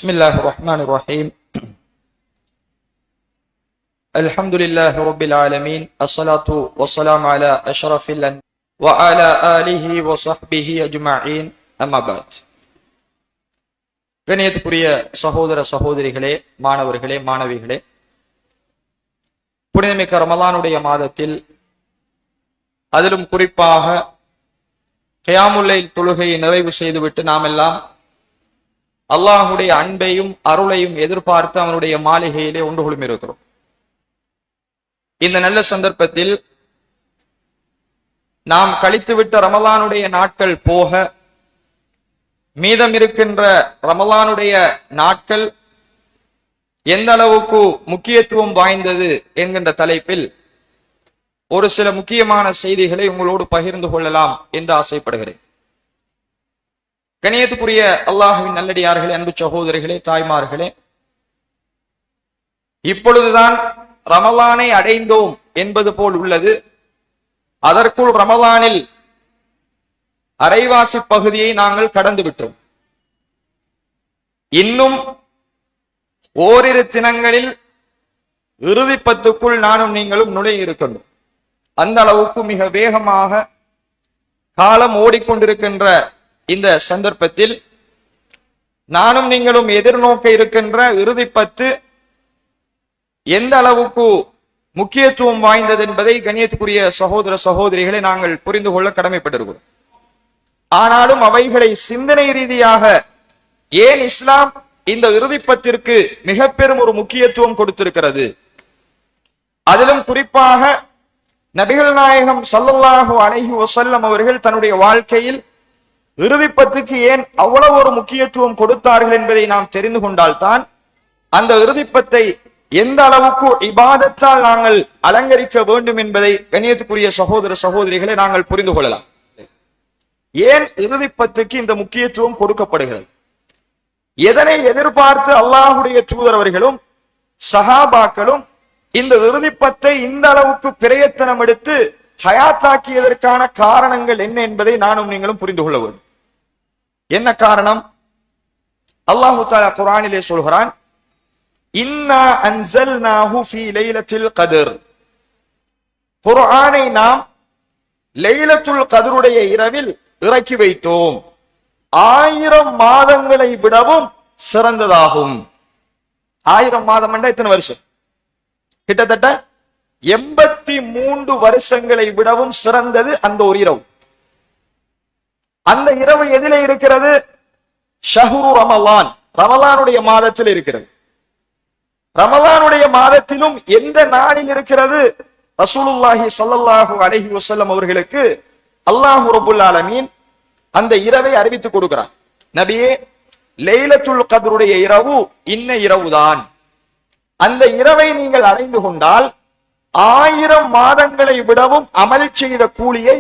பிஸ்மில்லாஹிர் ரஹ்மானிர் ரஹீம். அல்ஹம்துலில்லாஹி ரப்பில் ஆலமீன். அஸ்ஸலாத்து வஸ்ஸலாமு அலா அஷ்ரஃபில் அன்பியா வ அலா ஆலிஹி வ ஸஹ்பிஹி அஜ்மஈன். அம்மா பஅத். கண்ணியத்துக்குரிய சகோதர சகோதரிகளே, மாணவர்களே, மாணவிகளே, புனிதமிக்க ரமலானுடைய மாதத்தில் அதிலும் குறிப்பாக கியாமுல் லைல் தொழுகையை நிறைவு செய்துவிட்டு நாம் எல்லாம் அல்லாஹுடைய அன்பையும் அருளையும் எதிர்பார்த்து அவனுடைய மாளிகையிலே ஒன்று குழுமிருக்கிறோம். இந்த நல்ல சந்தர்ப்பத்தில் நாம் கழித்துவிட்ட ரமலானுடைய நாட்கள் போக மீதம் இருக்கின்ற ரமலானுடைய நாட்கள் எந்த அளவுக்கு முக்கியத்துவம் வாய்ந்தது என்கின்ற தலைப்பில் ஒரு சில முக்கியமான செய்திகளை உங்களோடு பகிர்ந்து கொள்ளலாம் என்று ஆசைப்படுகிறேன். கண்ணியத்துக்குரிய அல்லாஹ்வின் நல்லடியார்களே, அன்பு சகோதரிகளே, தாய்மார்களே, இப்பொழுதுதான் ரமலானை அடைந்தோம் என்பது போல் உள்ளது. அதற்குள் ரமலானில் அரைவாசி பகுதியை நாங்கள் கடந்து விட்டோம். இன்னும் ஓரிரு தினங்களில் இறுதி பத்துக்குள் நானும் நீங்களும் நுழைய இருக்கணும். அந்த அளவுக்கு மிக வேகமாக காலம் ஓடிக்கொண்டிருக்கின்ற இந்த சந்தர்ப்பத்தில் நானும் நீங்களும் எதிர்நோக்க இருக்கின்ற இறுதி பத்து எந்த அளவுக்கு முக்கியத்துவம் வாய்ந்தது என்பதை கண்ணியத்துக்குரிய சகோதர சகோதரிகளை நாங்கள் புரிந்து கொள்ள கடமைப்பட்டிருக்கிறோம். ஆனாலும் அவைகளை சிந்தனை ரீதியாக ஏன் இஸ்லாம் இந்த இறுதி பத்திற்கு மிக பெரும் ஒரு முக்கியத்துவம் கொடுத்திருக்கிறது, அதிலும் குறிப்பாக நபிகள் நாயகம் ஸல்லல்லாஹு அலைஹி வஸல்லம் அவர்கள் தன்னுடைய வாழ்க்கையில் இறுதி பத்துக்கு ஏன் அவ்வளவு ஒரு முக்கியத்துவம் கொடுத்தார்கள் என்பதை நாம் தெரிந்து கொண்டால்தான் அந்த இறுதிப்பத்தை எந்த அளவுக்கு இபாதத்தால் நாங்கள் அலங்கரிக்க வேண்டும் என்பதை கண்ணியத்துக்குரிய சகோதர சகோதரிகளை நாங்கள் புரிந்து கொள்ளலாம். ஏன் இறுதி பத்துக்கு இந்த முக்கியத்துவம் கொடுக்கப்படுகிறது? எதனை எதிர்பார்த்து அல்லாஹுடைய தூதரவர்களும் சஹாபாக்களும் இந்த இறுதிப்பத்தை இந்த அளவுக்கு பிரயத்தனம் எடுத்து ஹயாத்தாக்கியதற்கான காரணங்கள் என்ன என்பதை நானும் நீங்களும் புரிந்து கொள்ள வேண்டும். என்ன காரணம்? அல்லாஹு தஆலா குர்ஆனிலே சொல்கிறான், இன்னா அன்ஸல்நாஹு ஃபீ லைலத்தில் கத்ர். குர்ஆனை நாம் லைலத்துல் கத்ருடைய இரவில் இறக்கி வைத்தோம். 1000 மாதங்களை விடவும் சிறந்ததாகும். 1000 மாதம் என்றால் எத்தனை வருஷம்? கிட்டத்தட்ட 83 வருஷங்களை விடவும் சிறந்தது அந்த ஒரு இரவு. அந்த இரவு எதிலே இருக்கிறது? ஷஹ்ரு ரமலான், ரமலானுடைய மாதத்தில் இருக்கிறது. ரமலானுடைய மாதத்திலும் எந்த நாளில் இருக்கிறது? ரசூலுல்லாஹி ஸல்லல்லாஹு அலைஹி வஸல்லம் அவர்களுக்கு அல்லாஹ் ரப்பல் ஆலமீன் அந்த இரவை அறிவித்துக் கொடுக்கிறார். நபியே, லைலத்துல் கத்ருடைய இரவு இன்ன இரவுதான். அந்த இரவை நீங்கள் அடைந்து கொண்டால் 1000 மாதங்களை விடவும் அமல் செய்த கூலியை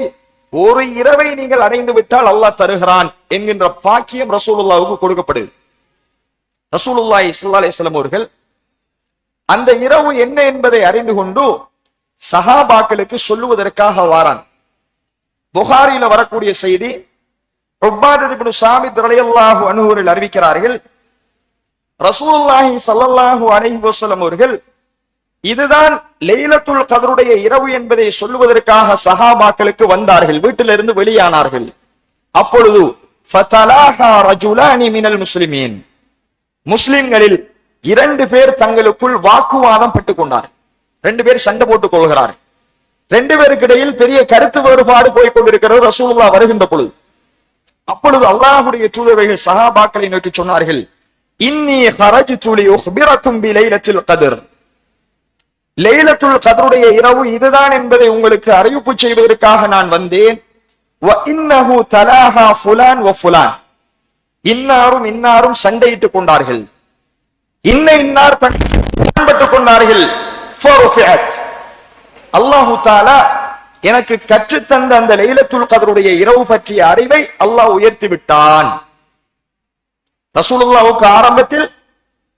ஒரு இரவை நீங்கள் அடைந்து விட்டால் அல்லாஹ் தருகிறான் என்கின்ற பாக்கியம் ரசூலுல்லாஹ்வுக்கு கொடுக்கப்படுது. ரசூலுல்லாஹி ஸல்லல்லாஹு அலைஹி வஸல்லம் அவர்கள் அந்த இரவு என்ன என்பதை அறிந்து கொண்டு சஹாபாக்களுக்கு சொல்லுவதற்காக வாரான். புகாரில வரக்கூடிய செய்தி, உபாதத் இப்னு ஸாமித் ரலியல்லாஹு அன்ஹு அவர்கள் அறிவிக்கிறார்கள், ரசூலுல்லாஹி ஸல்லல்லாஹு அலைஹி வஸல்லம் அவர்கள் இதுதான் லைலத்துல் கத்ருடைய இரவு என்பதை சொல்லுவதற்காக சஹாபாக்களுக்கு வந்தார்கள். வீட்டிலிருந்து வெளியானார்கள். அப்பொழுது ஃபதலாஹா ரஜுலானி மினல் முஸ்லிமீன், முஸ்லிம்களில் 2 பேர் தங்களுக்குள் வாக்குவாதம் பெற்றுக் கொண்டார். 2 பேர் சண்டை போட்டுக் கொள்கிறார். 2 பேருக்கு இடையில் பெரிய கருத்து வேறுபாடு போய் கொண்டிருக்கிறது ரசூலுல்லாஹ் வருகின்ற பொழுது. அப்பொழுது அல்லாஹ்வுடைய தூதர்கள் சஹாபாக்களை நோக்கி சொன்னார்கள், இன்னி ஹரஜ்து லி உக்பிரக்கும் பி லைலத்தில் கத்ர், லைலத்துல் கத்ருடைய இரவு இதுதான் என்பதை உங்களுக்கு அறிவிப்பு செய்வதற்காக நான் வந்தேன். வ இன்னஹு தலாஹா ஃபுலான் வ ஃபுலான், இன்னாரும் இன்னாரும் சண்டையிட்டுக் கொண்டார்கள், இன்னார் பட்டுக் கொண்டார்கள். ஃபருஃபிஅத், அல்லாஹ் தஆலா எனக்கு கற்றுத்தந்த அந்த லைலத்துல் கத்ருடைய இரவு பற்றிய அறிவை அல்லாஹ் உயர்த்தி விட்டான். ரசூலுல்லாஹ்வுக்கு ஆரம்பத்தில்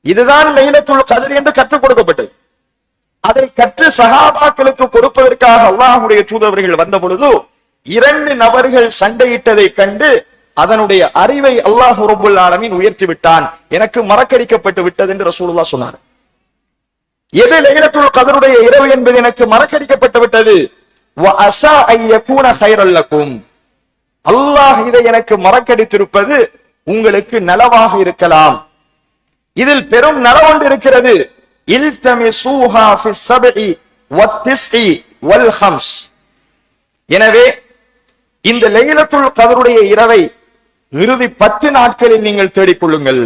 இதுதான் லைலத்துல் கத்ர் என்று கற்றுக் கொடுக்கப்பட்டது. அதை கற்று சஹாபாக்களுக்கு கொடுப்பதற்காக அல்லாஹ்வுடைய தூதர்கள் வந்த பொழுது 2 நபர்கள் சண்டையிட்டதை கண்டு அதனுடைய அறிவை அல்லாஹ் ரப்புல் ஆலமீன் உயர்த்தி விட்டான், எனக்கு மறக்கடிக்கப்பட்டு விட்டது என்று ரசூலுல்லாஹ் சொன்னார். எது லைலத்துல் கத்ருடைய இரவு என்பது எனக்கு மறக்கடிக்கப்பட்டு விட்டது. வ அஸா அன் யகூன கைரல் லக்கும், அல்லாஹ் இதை எனக்கு மறக்கடித்திருப்பது உங்களுக்கு நலவாக இருக்கலாம். இதில் பெரும் நலவொன்று இருக்கிறது. இல்தமிசூஹா ஃபிஸ் ஸப்இ வத்திஸ்இ வல் ஹம்ஸ். எனவே இந்த லைலத்துல் கத்ருடைய இரவை இறுதி 10 நாட்களில் நீங்கள் தேடிக்கொள்ளுங்கள்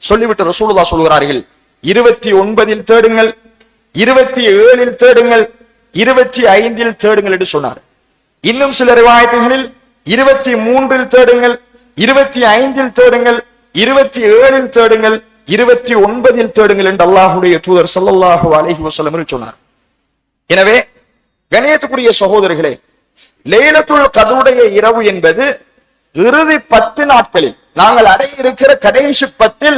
சொல்லிவிட்டு ரசூலுல்லாஹ் சொல்கிறார்கள், 29 தேடுங்கள், 27 தேடுங்கள், 25 தேடுங்கள் என்று சொன்னார். இன்னும் சில ரிவாயத்துகளில் 23 தேடுங்கள், 25 தேடுங்கள், 27 தேடுங்கள், 29 தேடுங்கள் என்று அல்லாஹ்வுடைய தூதர் ஸல்லல்லாஹு அலைஹி வஸல்லம் சொன்னார். எனவே கண்ணியத்துக்குரிய சகோதரர்களே, லைலத்துல் கத்ருடைய இரவு என்பது இறுதி 10 நாட்களில் நாங்கள் அடைய இருக்கிற கடைசி 10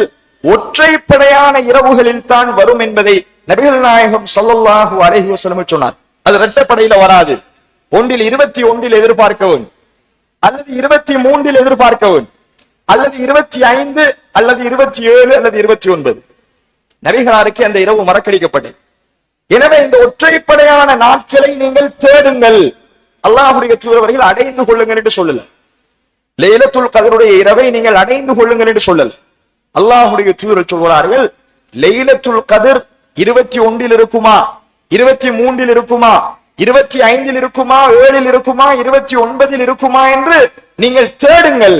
ஒற்றைப்படையான இரவுகளில் தான் வரும் என்பதை நபிகள் நாயகம் ஸல்லல்லாஹு அலைஹி வஸல்லம் சொன்னார். அது இரட்டைப்படையில வராது. ஒன்றில் 21 எதிர்பார்க்க வேண்டும், அல்லது 23 எதிர்பார்க்க வேண்டும், அல்லது 25 அல்லது 27 அல்லது 29. நபிகளாருக்கு அந்த இரவு மறக்கடிக்கப்பட்டது. எனவே இந்த ஒற்றைப்படையான நாட்களை நீங்கள் தேடுங்கள், அல்லாஹ்வுடைய தூதர் அடைந்து கொள்ளுங்கள் என்று சொல்லல. லைலத்துல் கத்ருடைய இரவை நீங்கள் அடைந்து கொள்ளுங்கள் என்று சொல்லல. அல்லாஹ்வுடைய தூதர் சொல்கிறார்கள், லைலத்துல் கத்ர் 21 இருக்குமா, 23 இருக்குமா, 25 இருக்குமா, 7 இருக்குமா, 29 இருக்குமா என்று நீங்கள் தேடுங்கள்,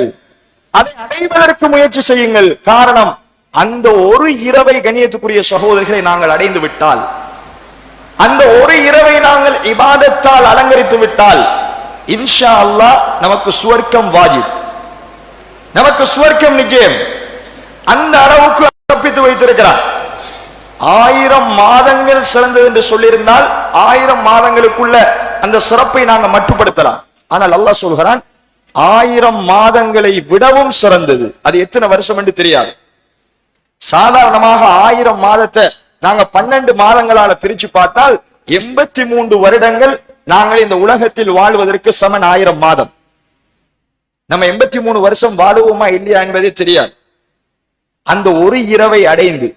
அதை அடைவதற்கு முயற்சி செய்யுங்கள். காரணம், அந்த ஒரு இரவை கண்ணியத்துக்குரிய சகோதரர்களை நாங்கள் அடைந்து விட்டால், அந்த ஒரு இரவை நாங்கள் இபாதத்தால் அலங்கரித்து விட்டால், இன்ஷா அல்லாஹ் நமக்கு சுவர்க்கம் வாஜிப், நமக்கு சுவர்க்கம் நிச்சயம். அந்த அளவுக்கு தப்பித்து வைத்திருக்கிறார். 1000 மாதங்கள் சிறந்தது என்று சொல்லியிருந்தால் 1000 மாதங்களுக்குள்ள அந்த சிறப்பை நாங்கள் மட்டுப்படுத்தலாம். ஆனால் அல்லாஹ் சொல்கிறான் 1000 மாதங்களை விடவும் சிறந்தது. அது எத்தனை வருஷம் என்று தெரியாது. சாதாரணமாக 1000 மாதத்தை நாங்க 12 மாதங்களால பிரிச்சு பார்த்தால் 83 வருடங்கள் நாங்கள் இந்த உலகத்தில் வாழ்வதற்கு சமன் 1000 மாதம். நம்ம 83 வருஷம் வாழுவோமா இல்லையா என்பதே தெரியாது. அந்த ஒரு இரவை அடைந்து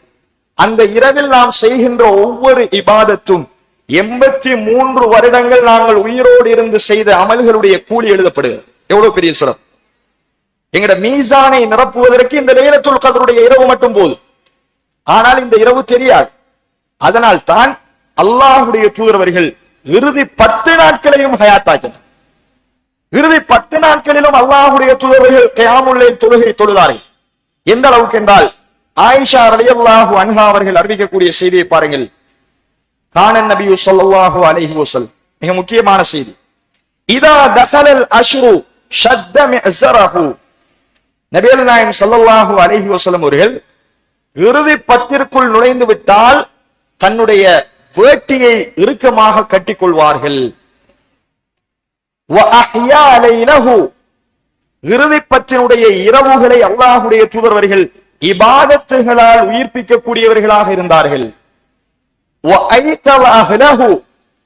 அந்த இரவில் நாம் செய்கின்ற ஒவ்வொரு இபாதத்தும் 83 வருடங்கள் நாங்கள் உயிரோடு இருந்து செய்த அமல்களுடைய கூலி எழுதப்படுகிறது. எவ்வளவு பெரிய சிறப்பு! எங்கட மீசானை நிரப்புவதற்கு இந்த லைலத்துல் கத்ருடைய இரவு மட்டும் போதும். ஆனால் இந்த இரவு தெரியாது. அதனால் தான் அல்லாஹ்வுடைய தூதர் இறுதி 10 நாட்களையும் ஹயாத்தாக்கினார். இறுதி 10 நாட்களிலும் அல்லாஹ்வுடைய தூதர் கியாமுல் லைல் தொழுகை தொழுதார்கள். எந்த அளவுக்கு என்றால், ஆயிஷா ரலியல்லாஹு அன்ஹா அவர்கள் அறிவிக்கக்கூடிய செய்தியை பாருங்கள். கானன் நபி ஸல்லல்லாஹு அலைஹி வஸல்லம், மிக முக்கியமான செய்தி. இதா தஸலல் அஷ்ரு ஷத்த மிஅஸரஹு, நபிகள் நாயகம் ஸல்லல்லாஹு அலைஹி வஸல்லம் அவர்கள் இறுதி 10ற்குள் நுழைந்து விட்டால் தன்னுடைய வேட்டியை இறுக்கமாக கட்டிக்கொள்வார்கள். இறுதி 10னுடைய இரவுகளை அல்லாஹ்வுடைய தூதர் இபாதத்துகளால் உயிர்ப்பிக்கக்கூடியவர்களாக இருந்தார்கள்.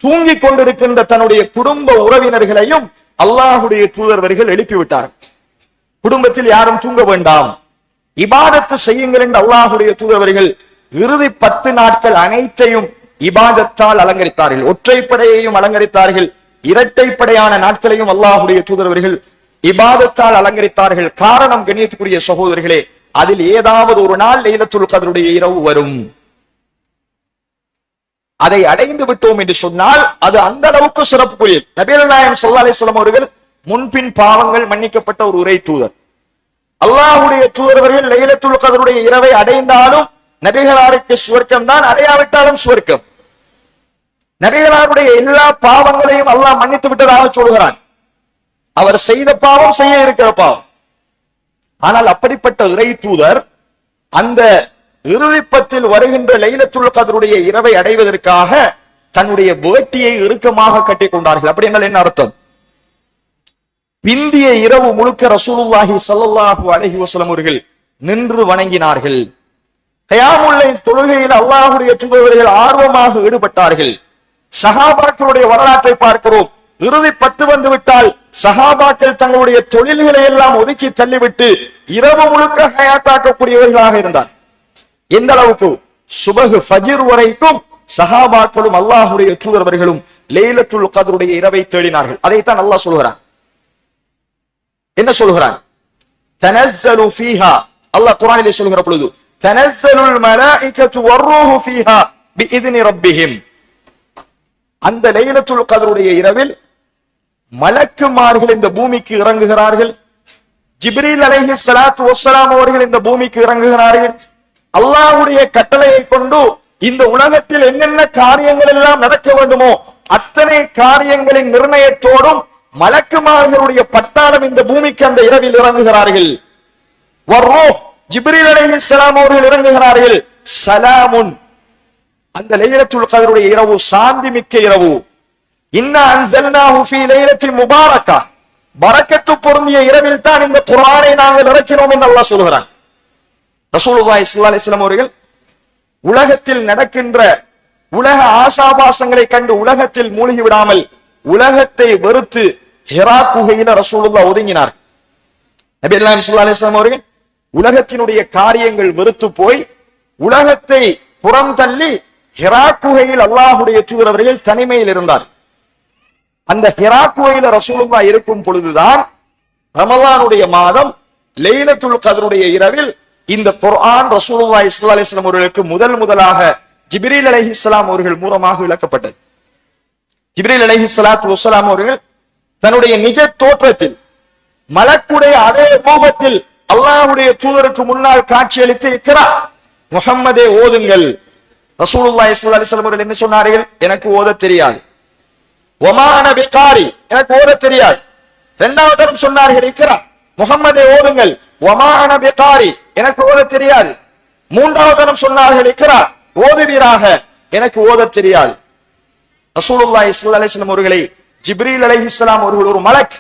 தூங்கிக் கொண்டிருக்கின்ற தன்னுடைய குடும்ப உறவினர்களையும் அல்லாஹ்வுடைய தூதர் எழுப்பிவிட்டார். குடும்பத்தில் யாரும் தூங்க வேண்டாம், இபாதத்து செய்யுங்கள் என்று அல்லாஹ்வுடைய தூதர் இறுதி 10 நாட்கள் அனைத்தையும் இபாதத்தால் அலங்கரித்தார்கள். ஒற்றைப்படையையும் அலங்கரித்தார்கள், இரட்டைப்படையான நாட்களையும் அல்லாஹ்வுடைய தூதர் இபாதத்தால் அலங்கரித்தார்கள். காரணம் கண்ணியத்துக்குரிய சகோதரர்களே, அதில் ஏதாவது ஒரு நாள் லைலத்துல் கத்ருடைய இரவு வரும். அதை அடைந்து விட்டோம் என்று சொன்னால் அது அந்த அளவுக்கு சிறப்புக்குரியது. நபிகள் நாயகம் ஸல்லல்லாஹு அலைஹி வஸல்லம் அவர்கள் முன்பின் பாவங்கள் மன்னிக்கப்பட்ட ஒரு உரை தூதர். அல்லாஹ்வுடைய தூதர் லைலத்துல் கத்ருடைய இரவை அடைந்தாலும் நபிகளாருக்கு சுவர்க்கம் தான், அடையாவிட்டாலும் சுவர்க்கம். நபிகளாருடைய எல்லா பாவங்களையும் அல்லாஹ் மன்னித்து விட்டதாக சொல்கிறான். அவர் செய்த பாவம் செய்ய இருக்கிற பாவம். ஆனால் அப்படிப்பட்ட இறை தூதர் அந்த இறுதி 10ல் வருகின்ற லைலத்துல் கத்ருடைய இரவை அடைவதற்காக தன்னுடைய வேட்டியை இறுக்கமாக கட்டிக் கொண்டார்கள். அப்படி என்றால் என்ன அர்த்தம்? பிந்திய இரவு முழுக்க ரசூலுல்லாஹி ஸல்லல்லாஹு அலைஹி வஸல்லம் அவர்கள் நின்று வணங்கினார்கள். கியாமுல் லைல் தொழுகையில் அல்லாஹ்வுடைய தூதர்கள் ஆர்வமாக ஈடுபட்டார்கள். சஹாபாக்களுடைய வரலாற்றை பார்க்கிறோம். இறுதி 10 வந்து விட்டால் சஹாபாக்கள் தங்களுடைய தொழில்களை எல்லாம் ஒதுக்கி தள்ளிவிட்டு இரவு முழுக்க ஹயாத்தாக்கக்கூடியவர்களாக இருந்தார். எந்த அளவுக்கு சுபஹ் ஃபஜ்ர் வரைக்கும் சஹாபாக்களும் அல்லாஹ்வுடைய தூதரவர்களும் லைலத்துல் கத்ருடைய இரவை தேடினார்கள். அதைத்தான் அல்லாஹ் சொல்கிறான். என்ன சொல்கிறான்? தனஸ்ஸலு ஃபீஹா, அல்லாஹ் குர்ஆனிலே சொல்கிற பொழுது தனஸ்ஸலுல் மலாயிகத்து வர்ரூஹு ஃபீஹா பிஇذن ரப்பிஹிம், அந்த லைலத்துல் கத்ருடைய இரவில் மலக்குமார்கள் இந்த பூமிக்கு இறங்குகிறார்கள். ஜிப்ரீல் அலைஹிஸ்ஸலாத்து வஸ்ஸலாம் அவர்கள் இந்த பூமிக்கு இறங்குகிறார்கள். அல்லாஹ்வுடைய கட்டளையை கொண்டு இந்த உலகத்தில் என்னென்ன காரியங்கள் எல்லாம் நடக்க வேண்டுமோ அத்தனை காரியங்களின் நிர்ணயத்தோடும் மலக்குமார்களுடைய பட்டாளம் இந்த பூமிக்கு அந்த இரவில் இறங்குகிறார்கள். வர்ரூஹ், ஜிப்ரீல் அலைஹிஸ்ஸலாம் அவர்கள் இறங்குகிறார்கள். சலாமுன், அந்த லைலத்துல் கத்ருடைய இரவு சாந்தி மிக்க இரவு. இன்னா அன்ஸல்னாஹு ஃபீ லைலத்தின் முபாரக்கா, பரக்கத்து பொருந்திய இரவில் தான் இந்த குர்ஆனை நாங்கள் இறக்கினோம் என்று அல்லாஹ் சொல்கிறான். ரசூலுல்லாஹி ஸல்லல்லாஹு அலைஹி வஸல்லம் அவர்கள் உலகத்தில் நடக்கின்ற உலக ஆசாபாசங்களை கண்டு உலகத்தில் மூழ்கி விடாமல் உலகத்தை வெறுத்து ஹிரா குகையில ரசூலுல்லாஹ் ஒதுங்கினார். நபி ஸல்லல்லாஹு அலைஹி வஸல்லம் அவர்கள் உலகத்தினுடைய காரியங்கள் வெறுத்து போய் உலகத்தை புறம் தள்ளி ஹிரா குகையில் அல்லாஹ்வுடைய தூதர் அவர்கள் தனிமையில் இருந்தார். அந்த ஹிரா குகையில ரசூலுல்லாஹ் இருக்கும் பொழுதுதான் ரமலானுடைய மாதம் லைலத்துல் கத்ருடைய இரவில் இந்த குர்ஆன் ரசூலுல்லாஹி ஸல்லல்லாஹு அலைஹி வஸல்லம் அவர்களுக்கு முதலாக ஜிப்ரீல் அலைஹிஸ்ஸலாம் அவர்கள் மூலமாக விளக்கப்பட்டது. ஜிப்ரீல் அலைஹிஸ்ஸலாத்து வஸ்ஸலாம் அவர்கள் தன்னுடைய நிஜ தோற்றத்தில் மலக்குடைய அதே ரூபத்தில் அல்லாஹ்வுடைய தூதருக்கு முன்னால் காட்சியளித்து இக்ரா முஹம்மதே ஓதுங்கள். ரசூலுல்லாஹி ஸல்லல்லாஹு அலைஹி வஸல்லம் அவர்கள் என்ன சொன்னார்கள்? எனக்கு ஓத தெரியாது. வமா அன பிகாரி, எனக்கு ஓத தெரியாது. இரண்டாவது தரம் சொன்னார்கள் இக்ரா முஹம்மதே ஓதுங்கள். வமா அன பிகாரி, எனக்கு ஓத தெரியாது. மூன்றாவது தரம் சொன்னார்கள் இக்ரா ஓதுவீராக, எனக்கு ஓத தெரியாது. ரசூலுல்லாஹி ஸல்லல்லாஹு அலைஹி வஸல்லம் அவர்களை ஜிப்ரீல் அலைஹிஸ்ஸலாம் அவர்கள் ஒரு மலக்,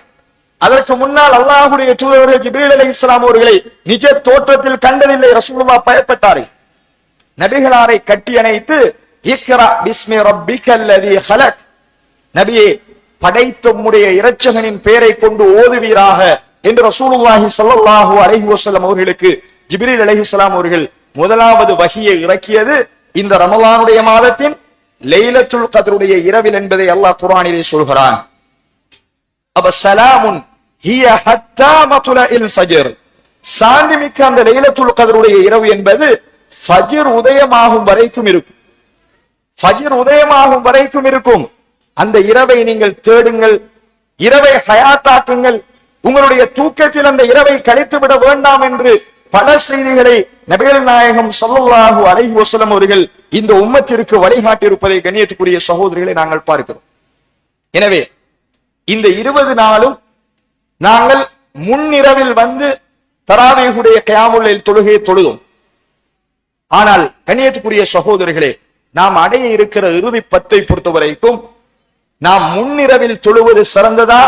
அதற்கு முன்னால் அல்லாஹ்வுடைய தூதர் ஜிப்ரீல் அலைஹிஸ்ஸலாம் அவர்களை நிஜ தோற்றத்தில் கண்டதில்லை. ரசூலுல்லாஹ் பயப்பட்டார்கள். நபிகளாரை கட்டி அணைத்து இக்ரா பிஸ்மி ரப்பிக்கல்லதீ ஹலக், நபியே படைத்த உம்முடைய இரட்சகனின் பெயரை கொண்டு ஓதுவீராக என்று ரசூலுல்லாஹி ஸல்லல்லாஹு அலைஹி வஸல்லம் அவர்களுக்கு ஜிப்ரீல் அலைஹிஸ்ஸலாம் அவர்கள் முதலாவது வஹியை இறக்கியது இந்த ரமலானுடைய மாதத்தின் லைலத்துல் கத்ருடைய இரவில் என்பதை அல்லாஹ் குர்ஆனிலே சொல்கிறான். அப்ப சலாமுன் ஹிய ஹத்தா மத்லஇல் ஃபஜ்ர், சாந்தி மிக்க அந்த லைலத்துல் கத்ருடைய இரவு என்பது ஃபஜ்ர் உதயமாகும் வரைக்கும் இருக்கும். ஃபஜ்ர் உதயமாகும் வரைக்கும் இருக்கும். அந்த இரவை நீங்கள் தேடுங்கள், இரவை ஹயாத்தாக்குங்கள். உங்களுடைய தூக்கத்தில் அந்த இரவை கழித்து விட வேண்டாம் என்று பல செய்திகளை நபிகள் நாயகம் ஸல்லல்லாஹு அலைஹி வஸல்லம் அவர்கள் இந்த உம்மத்திற்கு வழிகாட்டி இருப்பதை கண்ணியத்துக்குரிய சகோதரிகளை நாங்கள் பார்க்கிறோம். எனவே இந்த 20 நாளும் நாங்கள் முன்னிரவில் வந்து தராவீஹுடைய கியாமுல் லைல் தொழுகையை தொழுதோம். ஆனால் கண்ணியத்துக்குரிய சகோதரிகளே, நாம் அடைய இருக்கிற இறுதி 10 பொறுத்தவரைக்கும் நாம் முன்னிரவில் தொழுவது சிறந்ததா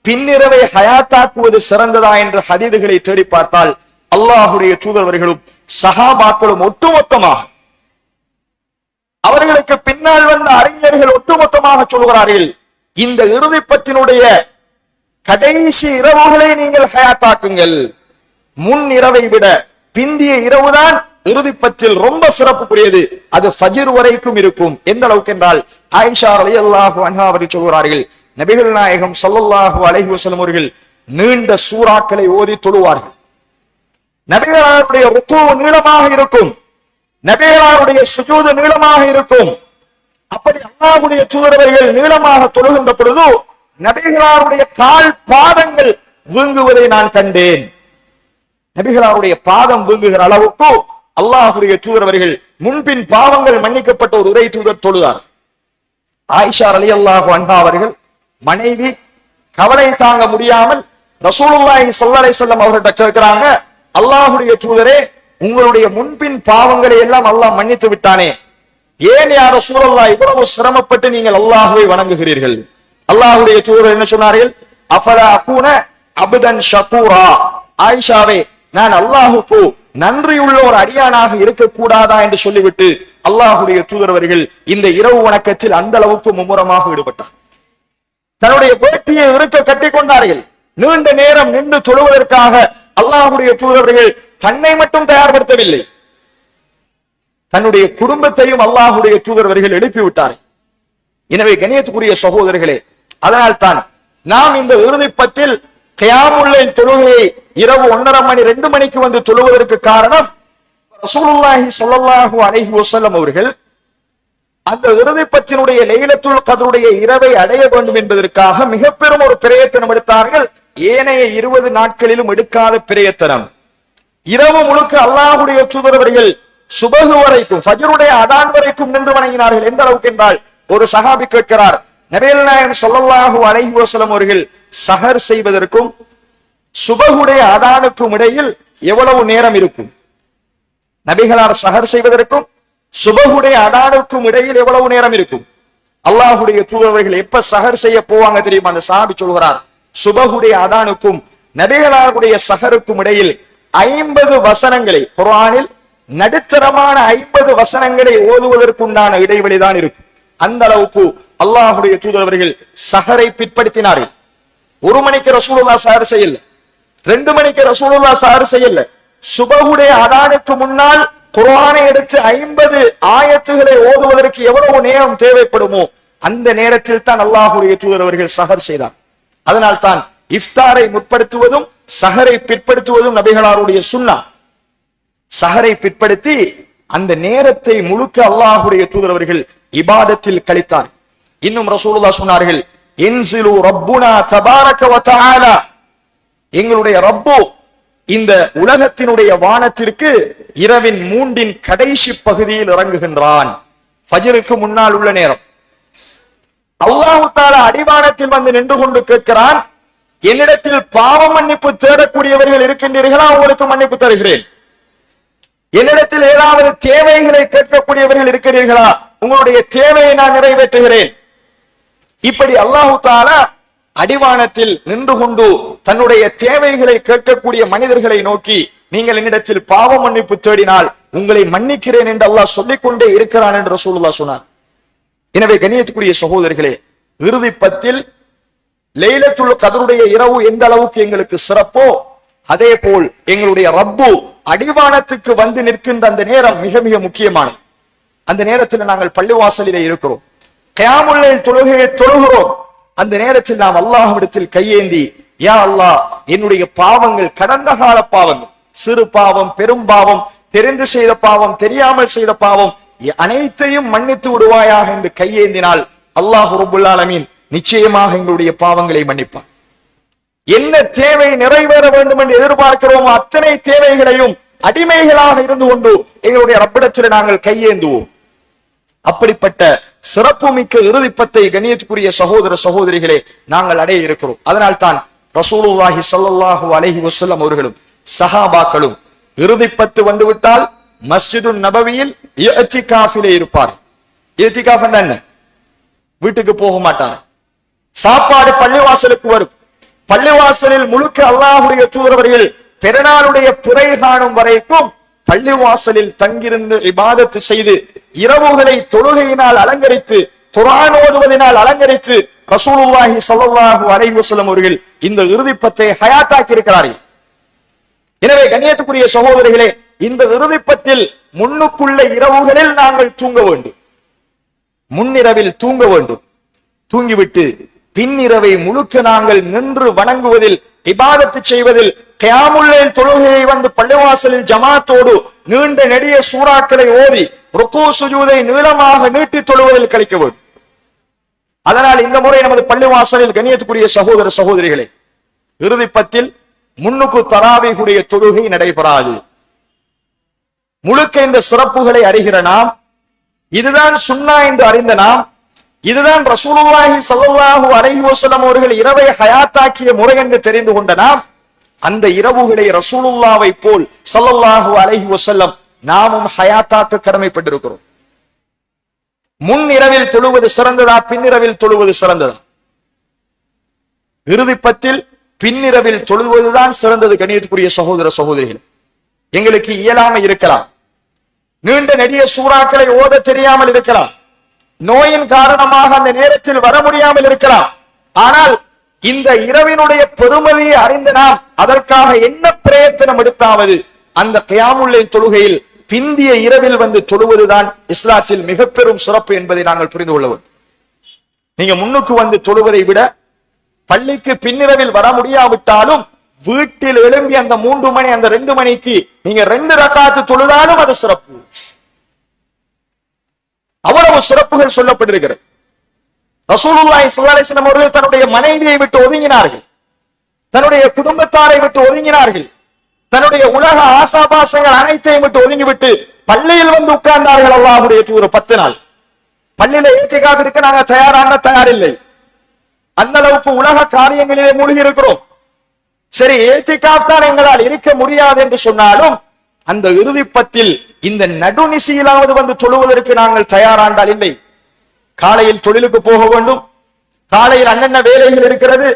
பின்னிரவை ஹயாத்தாக்குவது சிறந்ததா என்று ஹதீதுகளை தேடி பார்த்தால் அல்லாஹ்வுடைய தூதரவர்களும் சஹாபாக்களும் ஒட்டுமொத்தமாக அவர்களுக்கு பின்னால் வந்த அறிஞர்கள் ஒட்டுமொத்தமாக சொல்கிறார்கள், இந்த இறுதி 10 கடைசி இரவுகளை நீங்கள் ஹயாத்தாக்குங்கள். முன் இரவை விட பிந்திய இரவுதான் இறுதி 10 ரொம்ப சிறப்புக்குரியது. அது ஃபஜ்ர் வரைக்கும் இருக்கும். எந்த அளவுக்கு என்றால் ஆயிஷா ரலியல்லாஹு அன்ஹா அவர்கள் சொல்கிறார்கள், நபிகள் நாயகம் ஸல்லல்லாஹு அலைஹி வஸல்லம் அவர்கள் நீண்ட சூறாக்களை ஓதி தொழுவார்கள். நபிகளாருடைய ருக்கு நீளமாக இருக்கும், நபிகளாருடைய சுஜூது நீளமாக இருக்கும். அப்படி அல்லாஹ்வுடைய தூதரவர்கள் நீளமாக தொழுகின்ற பொழுது நபிகளாருடைய கால் பாதங்கள் வீங்குவதை நான் கண்டேன். நபிகளாருடைய பாதம் வீங்குகிற அளவுக்கு அல்லாஹ்வுடைய தூதரவர்கள் முன்பின் பாவங்கள் மன்னிக்கப்பட்ட ஒரு உரை தூதர் தொழுதார். ஆயிஷா ரலியல்லாஹு அன்ஹா அவர்கள் மனைவி கவலை தாங்க முடியாமல் ரசூலுல்லாஹி ஸல்லல்லாஹு அலைஹி வஸல்லம் அவர்கிட்ட கேட்கிறாங்க, அல்லாஹ்வுடைய தூதரே, உங்களுடைய முன்பின் பாவங்களை எல்லாம் அல்லாஹ் மன்னித்து விட்டானே, ஏன் யா ரசூலல்லாஹ் இவ்வளவு சிரமப்பட்டு நீங்கள் அல்லாஹ்வை வணங்குகிறீர்கள்? அல்லாஹ்வுடைய தூதர் என்ன சொன்னார்கள்? அஃபலா அகூன அப்தன் ஷகூரா, ஆயிஷாவே, நான் அல்லாஹ்வுக்கு நன்றியுள்ள ஒரு அடியானாக இருக்கக்கூடாதா என்று சொல்லிவிட்டு அல்லாஹ்வுடைய தூதர் அவர்கள் இந்த இரவு வணக்கத்தில் அந்த அளவுக்கு மும்முரமாக ஈடுபட்டார். தன்னுடைய வேட்டியை இருக்க கட்டி கொண்டார்கள். நீண்ட நேரம் நின்று தொழுவதற்காக அல்லாஹ்வுடைய தூதர்கள் தன்னை மட்டும் தயார்படுத்தவில்லை, தன்னுடைய குடும்பத்தையும் அல்லாஹ்வுடைய தூதர்கள் எழுப்பிவிட்டார்கள். எனவே கண்ணியத்துக்குரிய சகோதரர்களே, அதனால் தான் நாம் இந்த இறுதி பத்தில் கியாமுல் லைல் தொழுகையை இரவு 1:30 மணி 2 மணிக்கு வந்து தொழுவதற்கு காரணம், ரசூலுல்லாஹி ஸல்லல்லாஹு அலைஹி வஸல்லம் அவர்கள் அந்த இறுதி பத்தினுடைய லைலத்துல் கத்ருடைய இரவை அடைய வேண்டும் என்பதற்காக மிக பெரும் ஒரு பிரயத்தனம் எடுத்தார்கள். ஏனைய 20 நாட்களிலும் எடுக்காத பிரயத்தனம். இரவு முழுக்க அல்லாஹ்வுடைய தூதரவர்கள் சுபஹ் வரைக்கும், ஃபஜ்ருடைய அதான் வரைக்கும் நின்று வணங்கினார்கள். எந்த அளவுக்கு என்றால், ஒரு சஹாபி கேட்கிறார், நபிகள் நாயகம் ஸல்லல்லாஹு அலைஹி வஸல்லம் அவர்கள் சஹர் செய்வதற்கும் சுபஹுடைய அதானுக்கும் இடையில் எவ்வளவு நேரம் இருக்கும்? நபிகளார் சஹர் செய்வதற்கும் சுபஹுடைய அதானுக்கும் இடையில் எவ்வளவு நேரம் இருக்கும்? அல்லாஹ்வுடைய தூதரவர்கள் எப்ப சஹர் செய்ய போவாங்க தெரியுமா? அந்த சஹாபி சொல்கிறார், சுபஹுடைய அதானுக்கும் நபிகளாருடைய சஹருக்கும் இடையில் 50 வசனங்களை, குர்ஆனில் நடுத்தரமான 50 வசனங்களை ஓதுவதற்குண்டான இடைவெளிதான் இருக்கும். அந்த அளவுக்கு அல்லாஹ்வுடைய தூதரவர்கள் சஹரை பிற்படுத்தினார்கள். 1 மணிக்கு ரசூலுல்லாஹ் சஹர் செய்யல, 2 மணிக்கு ரசூலுல்லாஹ் சஹர் செய்யல. சுபஹுடைய அதானுக்கு முன்னால் குர்ஆனை எடுத்து 50 ஆயத்துகளை ஓதுவதற்கு எவ்வளவு நேரம் தேவைப்படுமோ அந்த நேரத்தில் தான் அல்லாஹ்வுடைய தூதரவர்கள் சஹர் செய்தார். அதனால் தான் இஃப்தாரை முற்படுத்துவதும் சஹரை பிற்படுத்துவதும் நபிகளாருடைய சுன்னா. சஹரை பிற்படுத்தி அந்த நேரத்தை முழுக்க அல்லாஹ்வுடைய தூதரவர்கள் இபாதத்தில் கழித்தார். இன்னும் ரசூலுல்லாஹ் சொன்னார்கள், இன்ஸிலு ரப்புனா தபாரக வ தஆலா, எங்களுடைய ரப்பு இந்த உலகத்தினுடைய வானத்திற்கு இரவின் 3 கடைசி பகுதியில் இறங்குகின்றான். ஃபஜ்ருக்கு முன்னால் உள்ள நேரம். அல்லாஹ் தஆலா அடிவானத்தில் வந்து நின்று கொண்டு கேட்கிறான், என்னிடத்தில் பாவ மன்னிப்பு தேடக்கூடியவர்கள் இருக்கின்றீர்களா? உங்களுக்கு மன்னிப்பு தருகிறேன். என்னிடத்தில் ஏதாவது தேவைகளை கேட்கக்கூடியவர்கள் இருக்கிறீர்களா? உங்களுடைய தேவையை நான் நிறைவேற்றுகிறேன். இப்படி அல்லாஹ் தஆலா அடிவானத்தில் நின்று கொண்டு தன்னுடைய தேவைகளை கேட்கக்கூடிய மனிதர்களை நோக்கி, நீங்கள் என்னிடத்தில் பாவ மன்னிப்பு தேடினால் உங்களை மன்னிக்கிறேன் என்று அல்லாஹ் சொல்லிக்கொண்டே இருக்கிறான் என்று ரசூலுல்லாஹ் சொன்னார். எனவே கண்ணியத்துக்குரிய சகோதரர்களே, இறுதி பத்தில் லைலத்துல் கத்ருடைய இரவு எந்த அளவுக்கு எங்களுக்கு சிறப்போ, அதே போல் எங்களுடைய ரப்பு அடிவானத்துக்கு வந்து நிற்கின்ற அந்த நேரம் மிக மிக முக்கியமானது. அந்த நேரத்தில் நாங்கள் பள்ளிவாசலிலே இருக்கிறோம், கியாமுல் லைல் தொழுகையை தொழுகிறோம். அந்த நேரத்தில் நாம் அல்லாஹ்விடத்தில் கையேந்தி, யா அல்லாஹ், என்னுடைய பாவங்கள், கடந்த கால பாவங்கள், சிறு பாவம், பெரும் பாவம், தெரிந்து செய்த பாவம், தெரியாமல் செய்த பாவம், அனைத்தையும் மன்னித்து விடுவாயாக என்று கையேந்தினால் அல்லாஹ் ரப்புல் ஆலமீன் நிச்சயமாக எங்களுடைய பாவங்களை மன்னிப்பார். என்ன தேவை நிறைவேற வேண்டும் என்று எதிர்பார்க்கிறோமோ அத்தனை தேவைகளையும் அடிமைகளாக இருந்து கொண்டு எங்களுடைய ரப்பிடத்தில் நாங்கள் கையேந்துவோம். அப்படிப்பட்ட சிறப்பு மிக்க இறுதி பத்தை கண்ணியத்துக்குரிய சகோதர சகோதரிகளே நாங்கள் அடைய இருக்கிறோம். அதனால் தான் ரசூலுல்லாஹி ஸல்லல்லாஹு அலைஹி வஸல்லம் அவர்களும் சஹாபாக்களும் இறுதி பத்து வந்துவிட்டால் மஸ்ஜிது நபவியில் இஅ்திகாஃபிலே இருப்பார். இஅ்திகாஃப் என்ன? வீட்டுக்கு போக மாட்டார். சாப்பாடு பள்ளிவாசலுக்கு வரும். பள்ளிவாசலில் முழுக்க அல்லாஹ்வுடைய தூதரவர்கள் பெருநாளுடைய பிறை காணும் வரைக்கும் பள்ளிவாசலில் தங்கியிருந்து இபாதத்து செய்து, இரவுகளை தொழுகையினால் அலங்கரித்து, குர்ஆன் ஓதுவதனால் அலங்கரித்து ரசூலுல்லாஹி ஸல்லல்லாஹு அலைஹி வஸல்லம் அவர்கள் இந்த இறுதி பத்தை ஹயாத்தாக்கி இருக்கிறார்கள். எனவே கண்ணியத்துக்குரிய சகோதரர்களே, இந்த இறுதி பத்தில் முன்னுக்குள்ள இரவுகளில் நாங்கள் தூங்க வேண்டும். முன்னிரவில் தூங்க வேண்டும். தூங்கிவிட்டு பின்னிரவை முழுக்க நாங்கள் நின்று வணங்குவதில், இபாதத்து செய்வதில், கியாமுல் லைல் தொழுகையை வந்து பள்ளிவாசலில் ஜமாத்தோடு நீண்ட நெடிய சூறாக்களை ஓதி ருக்கு சுஜூதை நீளமாக நீட்டி தொழுவதில் கழிக்க வேண்டும். அதனால் இந்த முறை நமது பள்ளிவாசலில் கண்ணியத்துக்குரிய சகோதர சகோதரிகளே, இறுதி பத்தில் முன்னுக்கு தராவீஹுடைய தொழுகை நடைபெறாது. முழுக்க இந்த சிறப்புகளை அறிகிற நாம், இதுதான் சுன்னா என்று அறிந்த நாம், இதுதான் ரசூலுல்லாஹி ஸல்லல்லாஹு அலைஹி வஸல்லம் அவர்கள் இரவை ஹயாத்தாக்கிய முறை என்று தெரிந்து கொண்ட நாம், அந்த இரவுகளை ரசூலுல்லாஹ்வை போல் ஸல்லல்லாஹு அலைஹி வஸல்லம் நாமும் ஹயாத்தாக்க கடமைப்பட்டிருக்கிறோம். முன் இரவில் தொழுவது சிறந்ததா, பின்னிரவில் தொழுவது சிறந்ததா? இறுதி பத்தில் பின்னிரவில் தொழுவதுதான் சிறந்தது. கண்ணியத்துக்குரிய சகோதர சகோதரிகள், எங்களுக்கு இயலாமை இருக்கலாம், நீண்ட நெடிய சூறாக்களை ஓத தெரியாமல் இருக்கலாம், நோயின் காரணமாக அந்த நேரத்தில் வர முடியாமல் இருக்கலாம். ஆனால் இந்த இரவினுடைய பெருமதியை அறிந்த நாம் அதற்காக என்ன பிரயத்தனம் எடுத்தாவது அந்த கியாமுல் லைல் தொழுகையில் பிந்திய இரவில் வந்து தொழுவதுதான் இஸ்லாத்தில் மிக பெரும் சிறப்பு என்பதை நாங்கள் புரிந்து கொள்ளவும். நீங்க முன்னுக்கு வந்து தொழுவதை விட பள்ளிக்கு பின்னிரவில் வர முடியாவிட்டாலும் வீட்டில் எழும்பி அந்த 3 மணி அந்த 2 மணிக்கு நீங்க 2 ரக்காத்து தொழுதாலும் அது சிறப்பு. அவ்வளவு சிறப்புகள் சொல்லப்பட்டிருக்கிறது. ரசூலுல்லாஹி ஸல்லல்லாஹு அலைஹி வஸல்லம் அவர்கள் தன்னுடைய மனைவியை விட்டு ஒதுங்கினார்கள், தன்னுடைய குடும்பத்தாரை விட்டு ஒதுங்கினார்கள், தன்னுடைய உலக ஆசாபாசங்கள் அனைத்தையும் விட்டு ஒதுங்கிவிட்டு பள்ளியில் வந்து உட்கார்ந்தார்கள். அல்லாஹ்வுடைய தூதர் 10 நாள் பள்ளியில இத்திகாஃப் இருக்க நாங்க தயாரில்லை, அந்த அளவுக்கு உலக காரியங்களிலே மூழ்கி இருக்கிறோம். சரி, இத்திகாஃப் தான் எங்களால் இருக்க முடியாது என்று சொன்னாலும் அந்த இறுதி பத்தில் இந்த நடுநிசையிலாவது வந்து தொழுவதற்கு நாங்கள் தயாராண்டால் இல்லை. காலையில் தொழிலுக்கு போக வேண்டும், காலையில் அண்ணன்ன வேலைகள் இருக்கிறது,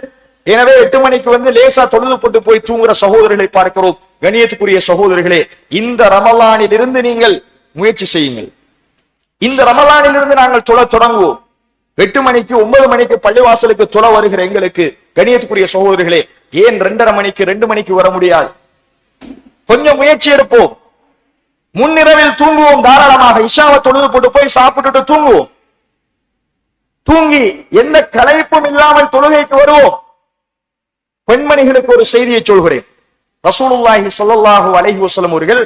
எனவே 8 மணிக்கு வந்து லேசா தொழுது போட்டு போய் தூங்குற சகோதரர்களை பார்க்கிறோம். கண்ணியத்துக்குரிய சகோதரர்களே, இந்த ரமலானில் இருந்து நீங்கள் முயற்சி செய்யுங்கள். இந்த ரமலானில் இருந்து நாங்கள் தொழ தொடங்குவோம். 8 மணிக்கு 9 மணிக்கு பள்ளிவாசலுக்கு தொழ வருகிற எங்களுக்கு கண்ணியத்துக்குரிய சகோதரர்களே, ஏன் 2:30 மணிக்கு 2 மணிக்கு வர முடியாது? கொஞ்சம் முயற்சி எடுப்போம். முன்னிரவில் தூங்குவோம் தாராளமாக. இஷாவை தொழுது போட்டு போய் சாப்பிட்டுட்டு தூங்குவோம். தூங்கி எந்த களைப்பும் இல்லாமல் தொழுகைக்கு வருவோம். பெண்மணிகளுக்கு ஒரு செய்தியை சொல்கிறேன். ரசூலுல்லாஹி ஸல்லல்லாஹு அலைஹி வஸல்லம் அவர்கள்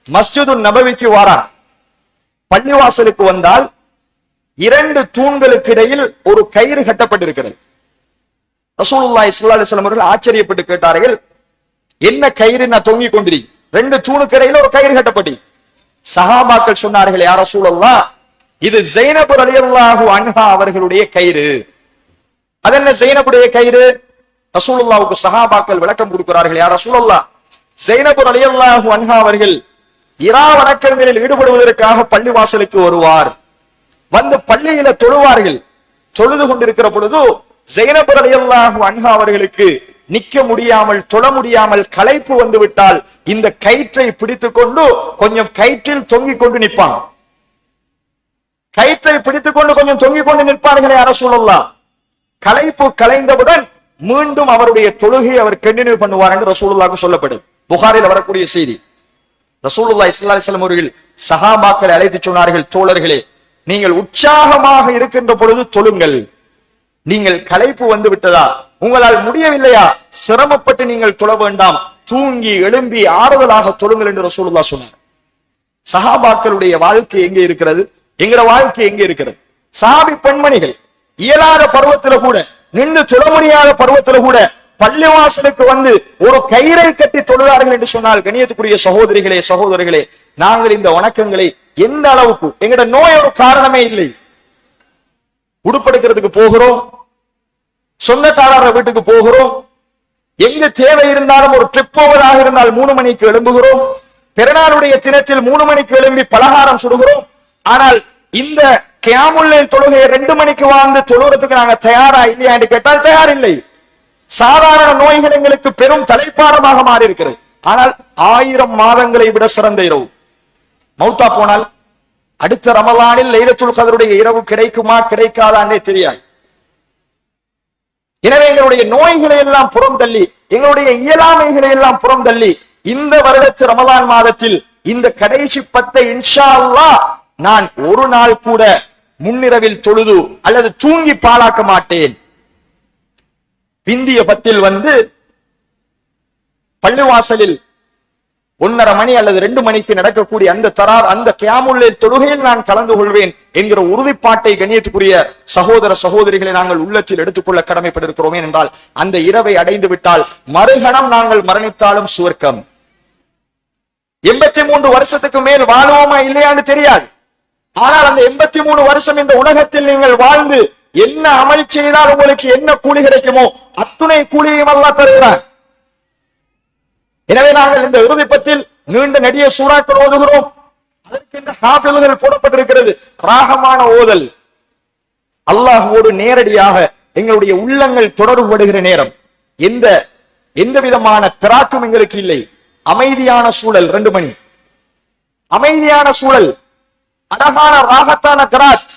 மஸ்ஜிது நபவிக்கு வாரார். பள்ளிவாசலுக்கு வந்தால் 2 தூண்களுக்கு இடையில் ஒரு கயிறு கட்டப்பட்டிருக்கிறது. ரசூலுல்லாஹி ஸல்லல்லாஹு அலைஹி வஸல்லம் அவர்கள் ஆச்சரியப்பட்டு கேட்டார்கள், என்ன கயிறு நான் தொங்கிக் கொண்டிருக்கிறேன்? 2 தூணுக்கு இடையில ஒரு கயிறு கட்டப்பட்டு. சஹாபாக்கள் சொன்னார்கள், யா ரசூலல்லாஹ், இது ஸைனப் ரலியல்லாஹு அன்ஹா அவர்களுடைய கயிறு. அதென்ன ஸைனபுடைய கயிறு? ரசூலுல்லாஹ்வுக்கு சஹாபாக்கள் விளக்கம் கொடுக்கிறார்கள், யா ரசூலல்லாஹ், ஸைனப் ரலியல்லாஹு அன்ஹா அவர்கள் இரா வணக்கங்களில் ஈடுபடுவதற்காக பள்ளிவாசலுக்கு வருவார், வந்து பள்ளியில தொழுவார்கள். தொழுது கொண்டிருக்கிற பொழுது ஸைனப் ரலியல்லாஹு அன்ஹா அவர்களுக்கு நிக்க முடியாமல் தொழ முடியாமல் களைப்பு வந்து விட்டால் இந்த கயிற்றை பிடித்துக் கொண்டு கொஞ்சம் கயிற்றில் தொங்கிக் கொண்டு நிற்பாங்க. கயிற்றை பிடித்துக் கொண்டு கொஞ்சம் தொங்கிக் கொண்டு நிற்பார்களே யா ரசூலல்லாஹ். களைப்பு கலைந்தவுடன் மீண்டும் அவருடைய தொழுகை அவர் கண்டினியூ பண்ணுவார் என்று ரசூலுல்லாஹ்வுக்கு சொல்லப்படும். புகாரில் வரக்கூடிய செய்தி. ரசூலுல்லாஹி ஸல்லல்லாஹு அலைஹி வஸல்லம் அவர்கள் சஹாபாக்களை அழைத்து சொன்னார்கள், தோழர்களே, நீங்கள் உற்சாகமாக இருக்கின்ற பொழுது தொழுங்கள். நீங்கள் களைப்பு வந்து விட்டதா, உங்களால் முடியவில்லையா, சிரமப்பட்டு நீங்கள் தொழ வேண்டாம், தூங்கி எழும்பி ஆறுதலாக தொழுங்கள் என்று ரசூலுல்லாஹ் சொன்னார். சஹாபாக்களுடைய வாழ்க்கை எங்கே இருக்கிறது? எங்கட வாழ்க்கை எங்கே இருக்கிறது? சஹாபி பெண்மணிகள் இயலாத பருவத்தில் கூட, நின்று தொழ முடியாத பருவத்தில் கூட பள்ளிவாசலுக்கு வந்து ஒரு கயிறை கட்டி தொழுதார்கள் என்று சொன்னால், கண்ணியத்துக்குரிய சகோதரிகளே சகோதரர்களே, நாங்கள் இந்த வணக்கங்களை எந்த அளவுக்கு, எங்கட நோய் ஒரு காரணமே இல்லை. உடுப்படுக்கிறதுக்கு போகிறோம், சொந்தக்காரர் வீட்டுக்கு போகிறோம், எங்க தேவை இருந்தாலும் ஒரு ட்ரிப் போவதாக இருந்தால் 3 மணிக்கு எழும்புகிறோம், பிறநாளுடைய தினத்தில் 3 மணிக்கு எழும்பி பலகாரம் சுடுகிறோம். ஆனால் இந்த கியாமுல் லைல் தொழுகையை 2 மணிக்கு வாழ்ந்து தொழுகிறதுக்கு நாங்க தயாரா இல்லையா என்று கேட்டால் தயார் இல்லை. சாதாரண நோய்கள் எங்களுக்கு பெரும் தலைப்பாரமாக மாறி இருக்கிறது. ஆனால் 1000 மாதங்களை விட சிறந்த இரவு. மௌத்தா போனால் அடுத்த ரமலானில் லைலத்துல் கத்ருடைய இரவு கிடைக்குமா கிடைக்காதான்னே தெரியாது. எனவே எங்களுடைய நோய்களை எல்லாம் புறம் தள்ளி, எங்களுடைய இயலாமைகளை எல்லாம் புறம் தள்ளி, இந்த வருடத்து ரமலான் மாதத்தில் இந்த கடைசி 10 இன்ஷா அல்லாஹ் நான் ஒரு நாள் கூட முன்னிரவில் தொழுது அல்லது தூங்கி பாழாக்க மாட்டேன். பிந்திய 10 வந்து பள்ளிவாசலில் 1:30 மணி அல்லது 2 மணிக்கு நடக்கக்கூடிய அந்த கியாமுல் லைல் தொழுகையில் நான் கலந்து கொள்வேன் என்கிற உறுதிப்பாட்டை கண்ணியத்துக்குரிய சகோதர சகோதரிகளை நாங்கள் உள்ளத்தில் எடுத்துக்கொள்ள கடமைப்பட்டிருக்கிறோம். என்றால் அந்த இரவை அடைந்து விட்டால் மறுகணம் நாங்கள் மரணித்தாலும் சுவர்க்கம். 83 வருஷத்துக்கு மேல் வாழுவோமா இல்லையான்னு தெரியாது. ஆனால் அந்த 83 வருஷம் இந்த உலகத்தில் நீங்கள் வாழ்ந்து என்ன அமல் செய்தால் உங்களுக்கு என்ன கூலி கிடைக்குமோ அத்துணை கூலியையும் அல்லாஹ் தருகிறார். எனவே நாங்கள் இந்த இறுதிப்பத்தில் நீண்ட நெடிய சூறாக்கள் ஓதுகிறோம். அதற்கு இந்த ஹாஃபில்கள் போடப்பட்டிருக்கிறது. ராகமான ஓதல், அல்லாஹ்வோடு நேரடியாக எங்களுடைய உள்ளங்கள் தொடர்புபடுகிற நேரம். எந்த விதமான திராக்கும் எங்களுக்கு இல்லை. அமைதியான சூழல், 2 மணி அமைதியான சூழல், அழகான ராகத்தான கராத்,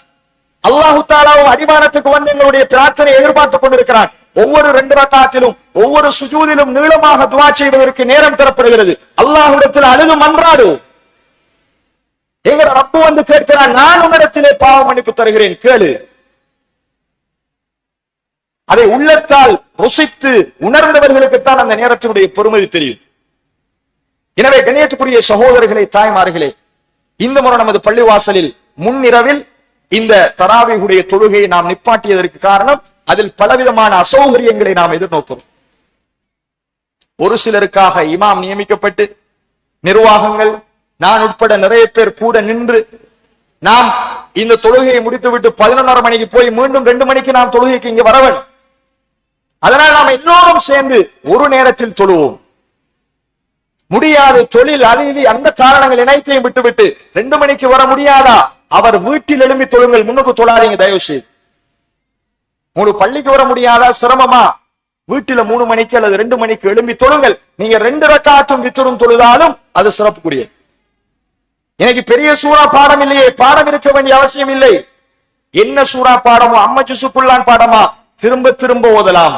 அல்லாஹு தாலாவும் அடிவானத்துக்கு வந்து எங்களுடைய பிரார்த்தனை எதிர்பார்த்துக் கொண்டிருக்கிறான். ஒவ்வொரு 2 ரக்காத்திலும் ஒவ்வொரு சுஜூதிலும் நீளமாக துவா செய்வதற்கு நேரம் தரப்படுகிறது. அல்லாஹ்விடத்தில் அழுது மன்றாடு. எங்க ரப்பு வந்து கேட்கிறான், நான் உன்னிடத்திலே பாவ மன்னிப்பு தருகிறேன், கேளு. அதை உள்ளத்தால் ருசித்து உணர்ந்தவர்களுக்குத்தான் அந்த நேரத்தினுடைய பெருமதி தெரியும். எனவே கண்ணியத்துக்குரிய சகோதரர்களே, தாய்மார்களே, இந்த முறை நமது பள்ளிவாசலில் முன்னிரவில் இந்த தராவீஹுடைய தொழுகையை நாம் நிப்பாட்டியதற்கு காரணம், அதில் பலவிதமான அசௌகரியங்களை நாம் எதிர்நோக்கிறோம். ஒரு சிலருக்காக இமாம் நியமிக்கப்பட்டு நிர்வாகங்கள் நான் உட்பட நிறைய பேர் கூட நின்று நாம் இந்த தொழுகையை முடித்துவிட்டு 11:30 மணிக்கு போய் மீண்டும் 2 மணிக்கு நாம் தொழுகைக்கு இங்க வர வேண்டும். அதனால் நாம் எல்லோரும் சேர்ந்து ஒரு நேரத்தில் தொழுவோம். முடியாது, தொழில் அது அந்த காரணங்கள் இணைத்தையும் விட்டுவிட்டு 2 மணிக்கு வர முடியாதா, அவர் வீட்டில் எழும்பி தொழுங்கள், முன்னுக்கு தொழாதீங்க தயவு செய்து. உங்களுக்கு பள்ளிக்கு வர முடியாதா, சிரமமா, வீட்டில 3 மணிக்கு அல்லது 2 மணிக்கு எழும்பி தொழுங்கள். நீங்க 2 ரக்காத்தும் வித்தரும் தொழுதாலும் அது சிறப்புக்குரிய. எனக்கு பெரிய சூறா பாடம் இல்லையே, பாடம் இருக்க வேண்டிய அவசியம் இல்லை. என்ன சூறா பாடமோ, அம்ம ஜுசுக்குள்ளான் பாடமா, திரும்ப திரும்ப ஓதலாம்.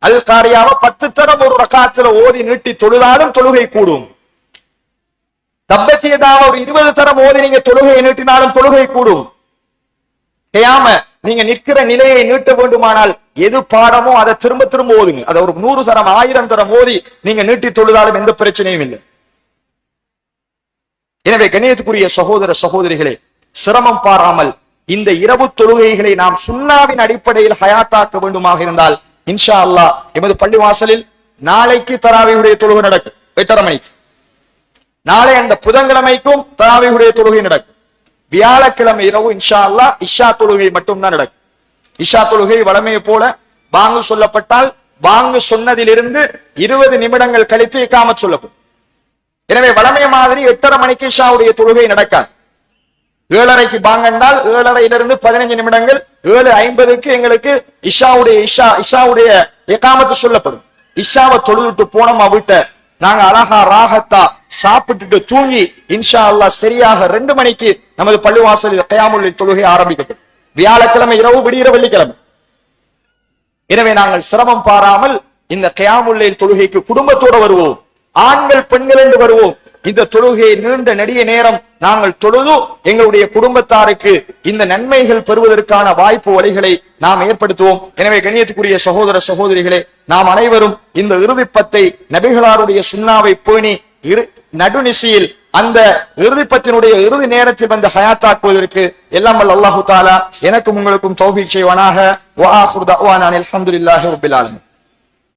அல் காரியாவ 10 தரம் ஒரு ரக்காத்துல ஓதி நீட்டி தொழுதாலும் தொழுகை கூடும். தப்பத்தியதாவ ஒரு 20 தரம் ஓதி நீங்க தொழுகையை நீட்டினாலும் தொழுகை கூடும். கியாம நீங்க நிற்கிற நிலையை நீட்ட வேண்டுமானால் எது பாடமோ அதை திரும்ப திரும்ப ஓதுங்க. அதை ஒரு 100 தரம் 1000 தரம் ஓதி நீங்க நீட்டி தொழுதாலும் எந்த பிரச்சனையும் இல்லை. எனவே கண்ணியத்துக்குரிய சகோதர சகோதரிகளே, சிரமம் பாராமல் இந்த இரவு தொழுகைகளை நாம் சுன்னாவின் அடிப்படையில் ஹயாத்தாக்க வேண்டுமாக இருந்தால் இன்ஷா அல்லாஹ் எமது பள்ளிவாசலில் நாளைக்கு தராவீஹுடைய தொழுகை நடக்கும் 8:30 மணிக்கு. நாளை அந்த புதன்கிழமைக்கும் தராவீஹுடைய தொழுகை நடக்கும். வியாழக்கிழமை இரவு இன்ஷா அல்லாஹ் இஷா தொழுகை மட்டும்தான் நடக்கும். இஷா தொழுகை வழமையை போல பாங்கு சொல்லப்பட்டால் பாங்கு சொன்னதிலிருந்து 20 நிமிடங்கள் கழித்து இகாமத் சொல்லப்படும். எனவே வழமை மாதிரி 8:30 மணிக்கு இஷாவுடைய தொழுகை நடக்காது. 7:30க்கு பாங்கண்டால் 7:30 15 நிமிடங்கள் 7:50க்கு எங்களுக்கு இஷாவுடைய இகாமத்து சொல்லப்படும். இஷாவை தொழுதுட்டு போனோமா வீட்ட, நாங்க அழகா ராகத்தா சாப்பிட்டுட்டு தூங்கி இன்ஷா அல்லாஹ் சரியாக 2 மணிக்கு நமது பள்ளிவாசலில் கியாமுல் தொழுகை ஆரம்பிக்கப்படும். வியாழக்கிழமை இரவு, விடிகிற வெள்ளிக்கிழமை. எனவே நாங்கள் சிரமம் பாராமல் இந்த கியாமுல் தொழுகைக்கு குடும்பத்தோட வருவோம். ஆண்கள் பெண்கள் என்று வருவோம். இந்த தொழுகையை நீண்ட நெடிய நேரம் நாங்கள் தொழுது எங்களுடைய குடும்பத்தாருக்கு இந்த நன்மைகள் பெறுவதற்கான வாய்ப்பு வழிகளை நாம் ஏற்படுத்துவோம். எனவே கண்ணியத்துக்குரிய சகோதர சகோதரிகளே, நாம் அனைவரும் இந்த இறுதிப்பத்தை நபிகளாருடைய சுன்னாவை பேணி நடுநிசையில் அந்த இறுதிப்பத்தினுடைய இறுதி நேரத்தில் வந்து ஹயாத்தாக்குவதற்கு எல்லாம் வல்ல அல்லாஹு தஆலா எனக்கும் உங்களுக்கும் தௌஃபீக் செய்வானாக. வ ஆகிரு தஅவானா அல்ஹம்துலில்லாஹி ரப்பில் ஆலமீன்.